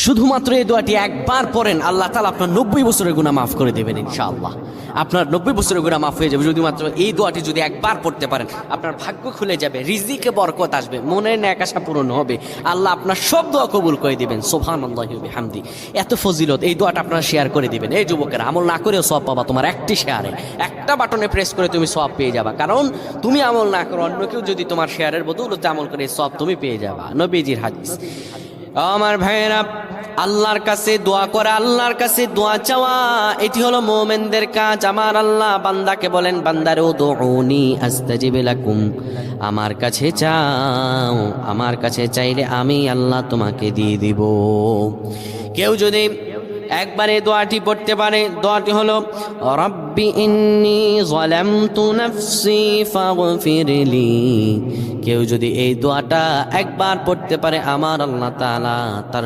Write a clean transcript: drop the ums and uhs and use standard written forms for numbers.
শুধুমাত্র এই দোয়াটি একবার পড়েন, আল্লাহ তাআলা আপনার 90 বছরের গুনাহ মাফ করে দেবেন ইনশাআল্লাহ। আপনার 90 বছরের গুনাহ মাফ হয়ে যাবে শুধুমাত্র এই দোয়াটি যদি একবার পড়তে পারেন। আপনার ভাগ্য খুলে যাবে, রিজিকে বরকত আসবে, মনের ন্যাক আশা পূরণ হবে, আল্লাহ আপনার সব দোয়া কবুল করে দিবেন। সুবহানাল্লাহি ওয়া বিহামদি। এত ফজিলত, এই দোয়াটা আপনারা শেয়ার করে দিবেন। এই যুবকেরা, আমল না করেও সওয়াব পাবা। তোমার একটি শেয়ারে, একটা বাটনে প্রেস করে তুমি সওয়াব পেয়ে যাবা। কারণ তুমি আমল না করো, অন্য কেউ যদি তোমার শেয়ারের বদৌলতে আমল করে, সওয়াব তুমি পেয়ে যাবা। নবীজির হাদিস। আমার ভাইয়েরা, আল্লাহর কাছে দোয়া করা, আল্লাহর কাছে দোয়া চাওয়া, এটি হলো মুমিনদের কাজ। আমার আল্লাহ বান্দাকে বলেন, বান্দারে উদউনি আস্তাজিব লাকুম, আমার কাছে চাও, আমার কাছে চাইলে আমি আল্লাহ তোমাকে দিয়ে দিব। কেউ যদি একবারে দোয়াটি পড়তে পারে, দোয়াটি হলো রব্বি ইন্নী যালামতু নাফসি ফাগফিরলি। কেউ যদি এই দোয়াটা একবার পড়তে পারে, আমার আল্লাহ তাআলা তার